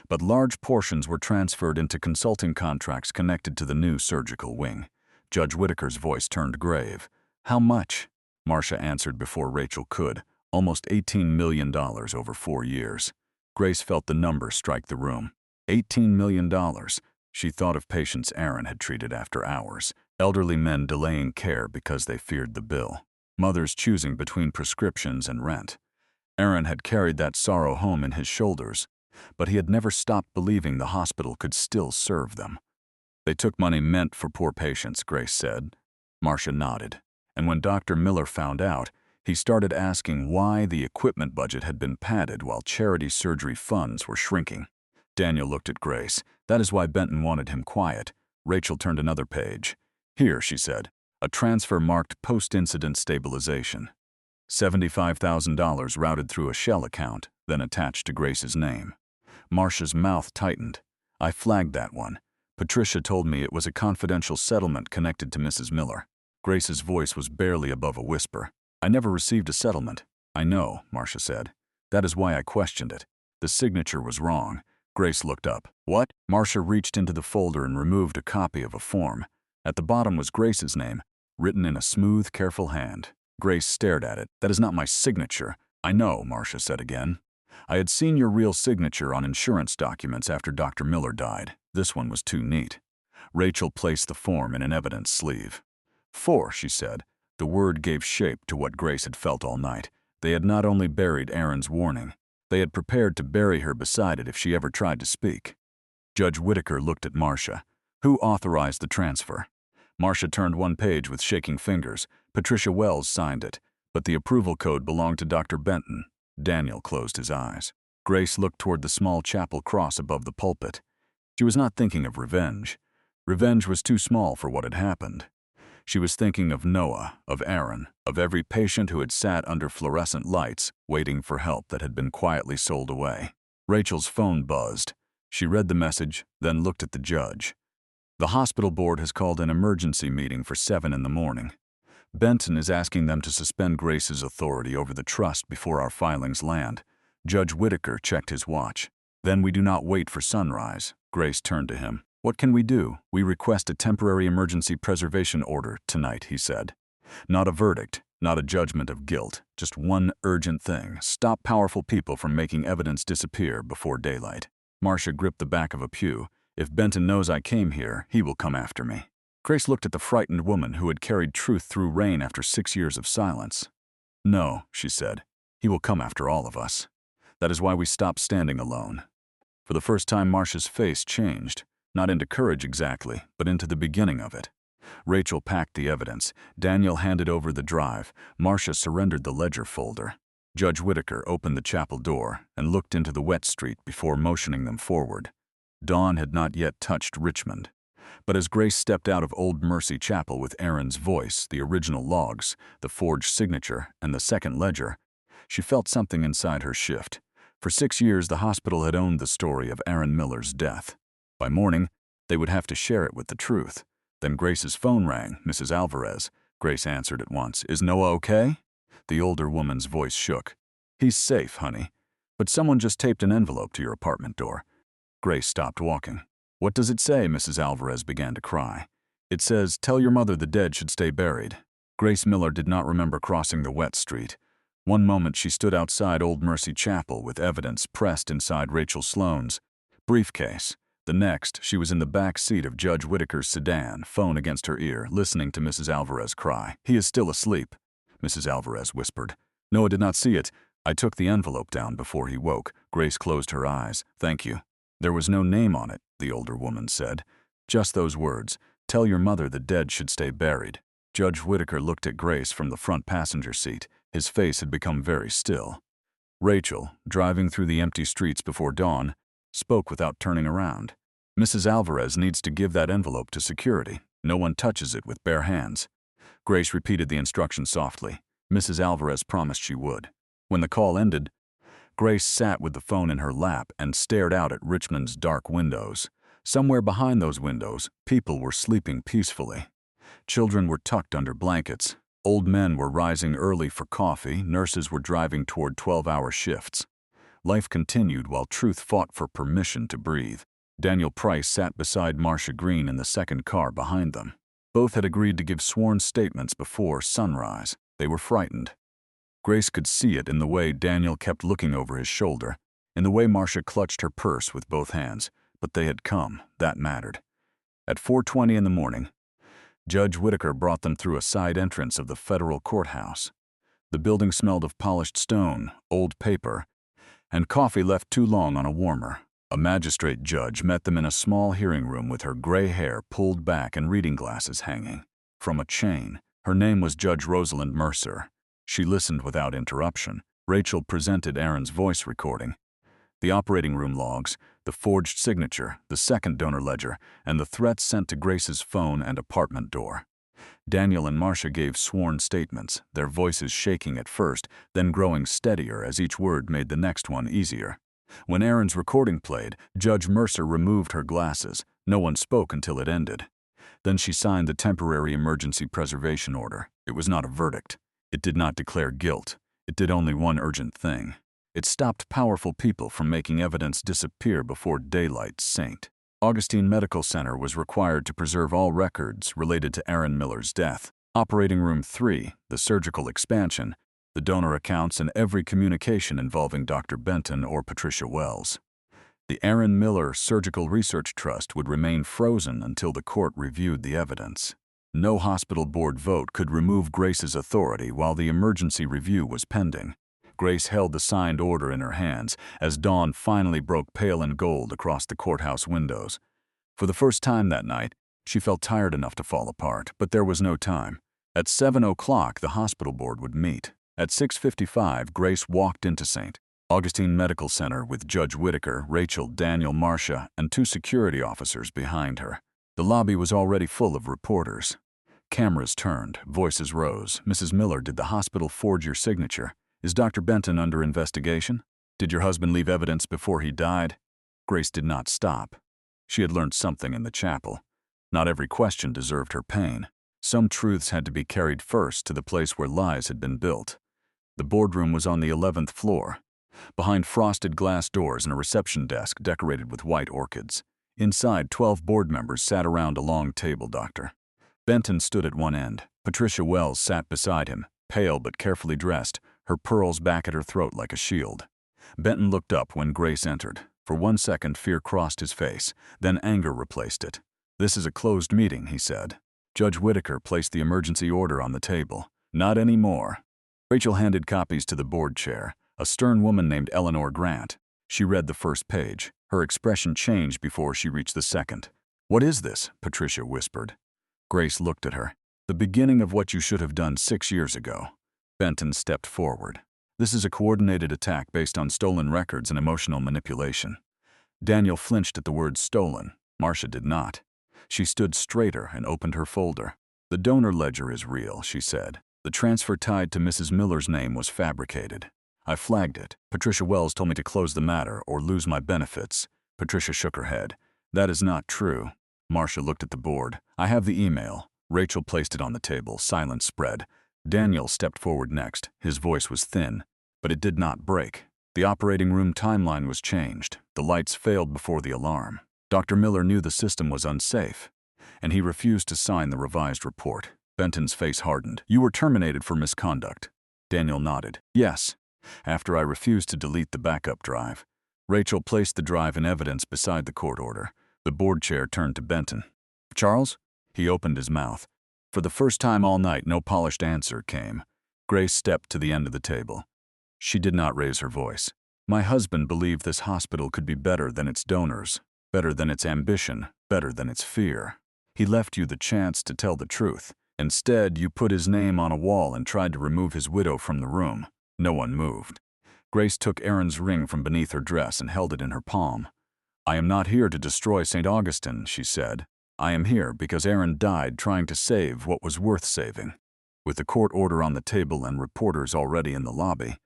But large portions were transferred into consulting contracts connected to the new surgical wing. Judge Whitaker's voice turned grave. "How much?" Marcia answered before Rachel could. "Almost $18 million over 4 years." Grace felt the number strike the room. $18 million. She thought of patients Aaron had treated after hours, elderly men delaying care because they feared the bill, mothers choosing between prescriptions and rent. Aaron had carried that sorrow home in his shoulders, but he had never stopped believing the hospital could still serve them. "They took money meant for poor patients," Grace said. Marcia nodded. And when Dr. Miller found out, he started asking why the equipment budget had been padded while charity surgery funds were shrinking. Daniel looked at Grace. "That is why Benton wanted him quiet." Rachel turned another page. "Here," she said, "a transfer marked post-incident stabilization. $75,000 routed through a shell account, then attached to Grace's name." Marcia's mouth tightened. "I flagged that one. Patricia told me it was a confidential settlement connected to Mrs. Miller." Grace's voice was barely above a whisper. "I never received a settlement." "I know," Marcia said. "That is why I questioned it. The signature was wrong." Grace looked up. "What?" Marcia reached into the folder and removed a copy of a form. At the bottom was Grace's name, written in a smooth, careful hand. Grace stared at it. "That is not my signature." "I know," Marcia said again. "I had seen your real signature on insurance documents after Dr. Miller died. This one was too neat." Rachel placed the form in an evidence sleeve. "4," she said. The word gave shape to what Grace had felt all night. They had not only buried Aaron's warning, they had prepared to bury her beside it if she ever tried to speak. Judge Whitaker looked at Marcia. "Who authorized the transfer?" Marcia turned one page with shaking fingers. Patricia Wells signed it, but the approval code belonged to Dr. Benton. Daniel closed his eyes. Grace looked toward the small chapel cross above the pulpit. She was not thinking of revenge. Revenge was too small for what had happened. She was thinking of Noah, of Aaron, of every patient who had sat under fluorescent lights, waiting for help that had been quietly sold away. Rachel's phone buzzed. She read the message, then looked at the judge. "The hospital board has called an emergency meeting for 7 in the morning. Benton is asking them to suspend Grace's authority over the trust before our filings land." Judge Whitaker checked his watch. "Then we do not wait for sunrise." Grace turned to him. "What can we do?" "We request a temporary emergency preservation order tonight," he said. "Not a verdict, not a judgment of guilt, just one urgent thing. Stop powerful people from making evidence disappear before daylight." Marcia gripped the back of a pew. "If Benton knows I came here, he will come after me." Grace looked at the frightened woman who had carried truth through rain after 6 years of silence. "No," she said. "He will come after all of us. That is why we stopped standing alone." For the first time, Marcia's face changed. Not into courage exactly, but into the beginning of it. Rachel packed the evidence. Daniel handed over the drive. Marcia surrendered the ledger folder. Judge Whitaker opened the chapel door and looked into the wet street before motioning them forward. Dawn had not yet touched Richmond. But as Grace stepped out of Old Mercy Chapel with Aaron's voice, the original logs, the forged signature, and the second ledger, she felt something inside her shift. For 6 years, the hospital had owned the story of Aaron Miller's death. By morning, they would have to share it with the truth. Then Grace's phone rang. "Mrs. Alvarez." Grace answered at once. "Is Noah okay?" The older woman's voice shook. "He's safe, honey. But someone just taped an envelope to your apartment door." Grace stopped walking. "What does it say?" Mrs. Alvarez began to cry. "It says, 'Tell your mother the dead should stay buried.'" Grace Miller did not remember crossing the wet street. One moment she stood outside Old Mercy Chapel with evidence pressed inside Rachel Sloane's briefcase. The next, she was in the back seat of Judge Whitaker's sedan, phone against her ear, listening to Mrs. Alvarez cry. "He is still asleep," Mrs. Alvarez whispered. "Noah did not see it. I took the envelope down before he woke." Grace closed her eyes. "Thank you." "There was no name on it," the older woman said. "Just those words. 'Tell your mother the dead should stay buried.'" Judge Whitaker looked at Grace from the front passenger seat. His face had become very still. Rachel, driving through the empty streets before dawn, spoke without turning around. "Mrs. Alvarez needs to give that envelope to security. No one touches it with bare hands." Grace repeated the instruction softly. Mrs. Alvarez promised she would. When the call ended, Grace sat with the phone in her lap and stared out at Richmond's dark windows. Somewhere behind those windows, people were sleeping peacefully. Children were tucked under blankets. Old men were rising early for coffee. Nurses were driving toward 12-hour shifts. Life continued while truth fought for permission to breathe. Daniel Price sat beside Marcia Green in the second car behind them. Both had agreed to give sworn statements before sunrise. They were frightened. Grace could see it in the way Daniel kept looking over his shoulder, in the way Marcia clutched her purse with both hands, but they had come. That mattered. At 4:20 in the morning, Judge Whitaker brought them through a side entrance of the federal courthouse. The building smelled of polished stone, old paper, and coffee left too long on a warmer. A magistrate judge met them in a small hearing room with her gray hair pulled back and reading glasses hanging from a chain. Her name was Judge Rosalind Mercer. She listened without interruption. Rachel presented Aaron's voice recording, the operating room logs, the forged signature, the second donor ledger, and the threats sent to Grace's phone and apartment door. Daniel and Marcia gave sworn statements, their voices shaking at first, then growing steadier as each word made the next one easier. When Aaron's recording played, Judge Mercer removed her glasses. No one spoke until it ended. Then she signed the temporary emergency preservation order. It was not a verdict. It did not declare guilt. It did only one urgent thing. It stopped powerful people from making evidence disappear before daylight sank. Augustine Medical Center was required to preserve all records related to Aaron Miller's death. Operating Room 3, the surgical expansion, the donor accounts, and every communication involving Dr. Benton or Patricia Wells. The Aaron Miller Surgical Research Trust would remain frozen until the court reviewed the evidence. No hospital board vote could remove Grace's authority while the emergency review was pending. Grace held the signed order in her hands as dawn finally broke pale and gold across the courthouse windows. For the first time that night, she felt tired enough to fall apart, but there was no time. At 7 o'clock, the hospital board would meet. At 6:55, Grace walked into St. Augustine Medical Center with Judge Whitaker, Rachel, Daniel, Marcia, and 2 security officers behind her. The lobby was already full of reporters. Cameras turned, voices rose. Mrs. Miller, did the hospital forge your signature? Is Dr. Benton under investigation? Did your husband leave evidence before he died? Grace did not stop. She had learned something in the chapel. Not every question deserved her pain. Some truths had to be carried first to the place where lies had been built. The boardroom was on the 11th floor, behind frosted glass doors and a reception desk decorated with white orchids. Inside, 12 board members sat around a long table. Dr. Benton stood at one end. Patricia Wells sat beside him, pale but carefully dressed, her pearls back at her throat like a shield. Benton looked up when Grace entered. For 1 second, fear crossed his face, then anger replaced it. "This is a closed meeting," he said. Judge Whitaker placed the emergency order on the table. "Not anymore." Rachel handed copies to the board chair, a stern woman named Eleanor Grant. She read the first page. Her expression changed before she reached the second. "What is this?" Patricia whispered. Grace looked at her. "The beginning of what you should have done 6 years ago." Benton stepped forward. "This is a coordinated attack based on stolen records and emotional manipulation." Daniel flinched at the word stolen. Marcia did not. She stood straighter and opened her folder. "The donor ledger is real," she said. "The transfer tied to Mrs. Miller's name was fabricated. I flagged it. Patricia Wells told me to close the matter or lose my benefits." Patricia shook her head. "That is not true." Marcia looked at the board. "I have the email." Rachel placed it on the table. Silence spread. Daniel stepped forward next. His voice was thin, but it did not break. The operating room timeline was changed. The lights failed before the alarm. Dr. Miller knew the system was unsafe, and he refused to sign the revised report. Benton's face hardened. "You were terminated for misconduct." Daniel nodded. "Yes, after I refused to delete the backup drive." Rachel placed the drive in evidence beside the court order. The board chair turned to Benton. "Charles?" He opened his mouth. For the first time all night, no polished answer came. Grace stepped to the end of the table. She did not raise her voice. "My husband believed this hospital could be better than its donors, better than its ambition, better than its fear. He left you the chance to tell the truth. Instead, you put his name on a wall and tried to remove his widow from the room." No one moved. Grace took Aaron's ring from beneath her dress and held it in her palm. "I am not here to destroy St. Augustine," she said. "I am here because Aaron died trying to save what was worth saving." With the court order on the table and reporters already in the lobby,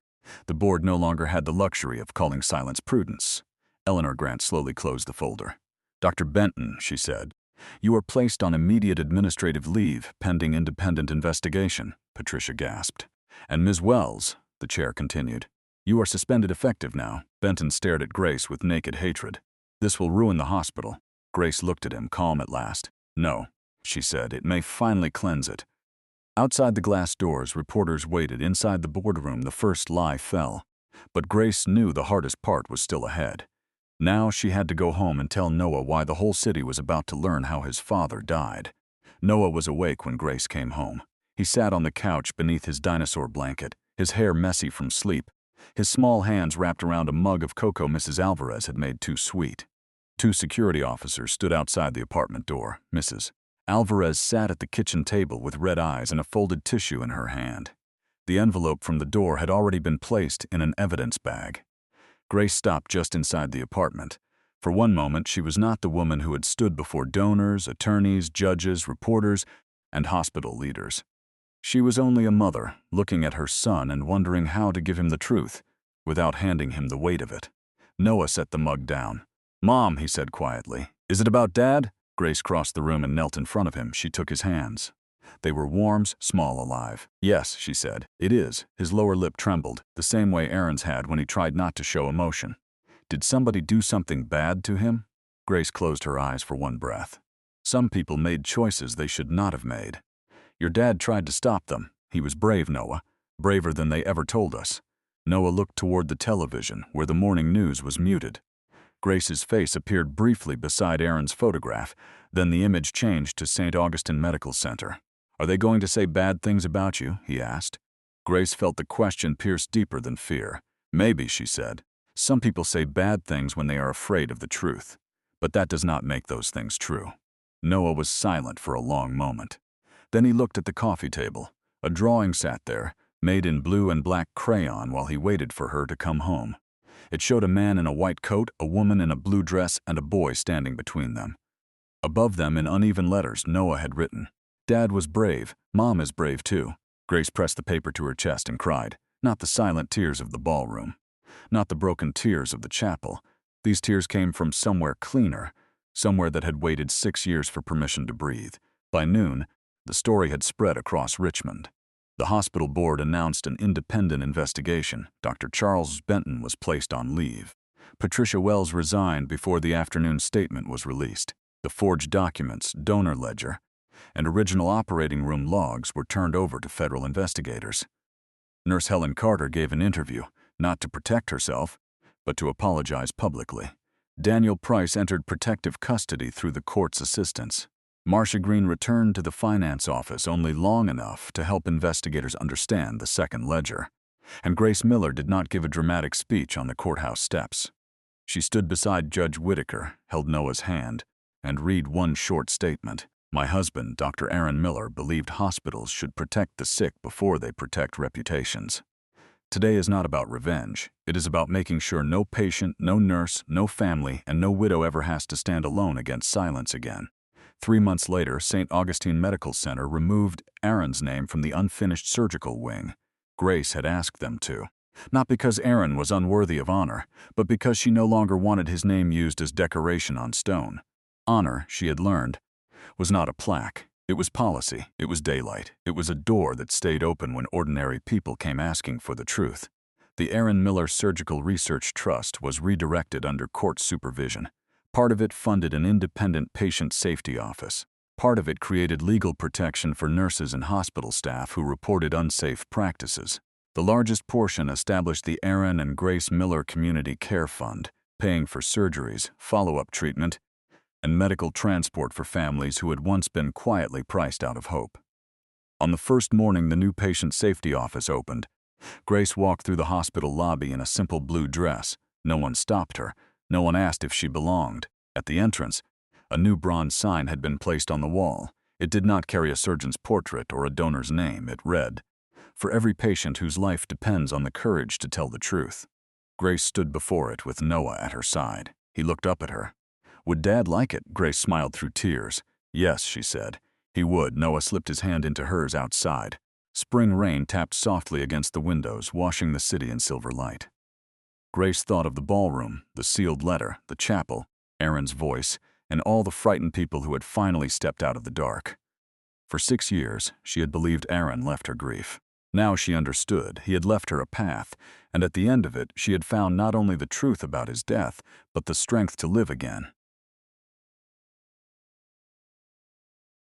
the board no longer had the luxury of calling silence prudence. Eleanor Grant slowly closed the folder. "Dr. Benton," she said, "you are placed on immediate administrative leave pending independent investigation," Patricia gasped. "And Ms. Wells," the chair continued, "you are suspended effective now." Benton stared at Grace with naked hatred. "This will ruin the hospital." Grace looked at him, calm at last. "No," she said, "it may finally cleanse it." Outside the glass doors, reporters waited. Inside the boardroom, the first lie fell. But Grace knew the hardest part was still ahead. Now she had to go home and tell Noah why the whole city was about to learn how his father died. Noah was awake when Grace came home. He sat on the couch beneath his dinosaur blanket, his hair messy from sleep, his small hands wrapped around a mug of cocoa Mrs. Alvarez had made too sweet. Two security officers stood outside the apartment door. Mrs. Alvarez sat at the kitchen table with red eyes and a folded tissue in her hand. The envelope from the door had already been placed in an evidence bag. Grace stopped just inside the apartment. For one moment, she was not the woman who had stood before donors, attorneys, judges, reporters, and hospital leaders. She was only a mother, looking at her son and wondering how to give him the truth, without handing him the weight of it. Noah set the mug down. "Mom," he said quietly, "is it about Dad?" Grace crossed the room and knelt in front of him. She took his hands. They were warm, small, alive. "Yes," she said, "it is." His lower lip trembled, the same way Aaron's had when he tried not to show emotion. Did somebody do something bad to him? Grace closed her eyes for one breath. Some people made choices they should not have made. Your dad tried to stop them. He was brave, Noah. Braver than they ever told us. Noah looked toward the television, where the morning news was muted. Grace's face appeared briefly beside Aaron's photograph, then the image changed to St. Augustine Medical Center. "Are they going to say bad things about you?" he asked. Grace felt the question pierce deeper than fear. "Maybe," she said. "Some people say bad things when they are afraid of the truth. But that does not make those things true." Noah was silent for a long moment. Then he looked at the coffee table. A drawing sat there, made in blue and black crayon while he waited for her to come home. It showed a man in a white coat, a woman in a blue dress, and a boy standing between them. Above them, in uneven letters, Noah had written, "Dad was brave. Mom is brave too." Grace pressed the paper to her chest and cried. Not the silent tears of the ballroom. Not the broken tears of the chapel. These tears came from somewhere cleaner, somewhere that had waited 6 years for permission to breathe. By noon, the story had spread across Richmond. The hospital board announced an independent investigation. Dr. Charles Benton was placed on leave. Patricia Wells resigned before the afternoon statement was released. The forged documents, donor ledger, and original operating room logs were turned over to federal investigators. Nurse Helen Carter gave an interview, not to protect herself, but to apologize publicly. Daniel Price entered protective custody through the court's assistance. Marcia Green returned to the finance office only long enough to help investigators understand the second ledger. And Grace Miller did not give a dramatic speech on the courthouse steps. She stood beside Judge Whitaker, held Noah's hand, and read one short statement. "My husband, Dr. Aaron Miller, believed hospitals should protect the sick before they protect reputations. Today is not about revenge. It is about making sure no patient, no nurse, no family, and no widow ever has to stand alone against silence again." 3 months later, St. Augustine Medical Center removed Aaron's name from the unfinished surgical wing. Grace had asked them to. Not because Aaron was unworthy of honor, but because she no longer wanted his name used as decoration on stone. Honor, she had learned, was not a plaque. It was policy. It was daylight. It was a door that stayed open when ordinary people came asking for the truth. The Aaron Miller Surgical Research Trust was redirected under court supervision. Part of it funded an independent patient safety office. Part of it created legal protection for nurses and hospital staff who reported unsafe practices. The largest portion established the Aaron and Grace Miller Community Care Fund, paying for surgeries, follow-up treatment, and medical transport for families who had once been quietly priced out of hope. On the first morning the new patient safety office opened, Grace walked through the hospital lobby in a simple blue dress. No one stopped her. No one asked if she belonged. At the entrance, a new bronze sign had been placed on the wall. It did not carry a surgeon's portrait or a donor's name. It read, "For every patient whose life depends on the courage to tell the truth." Grace stood before it with Noah at her side. He looked up at her. "Would Dad like it?" Grace smiled through tears. "Yes," she said. "He would." Noah slipped his hand into hers outside. Spring rain tapped softly against the windows, washing the city in silver light. Grace thought of the ballroom, the sealed letter, the chapel, Aaron's voice, and all the frightened people who had finally stepped out of the dark. For 6 years, she had believed Aaron left her grief. Now she understood he had left her a path, and at the end of it, she had found not only the truth about his death, but the strength to live again.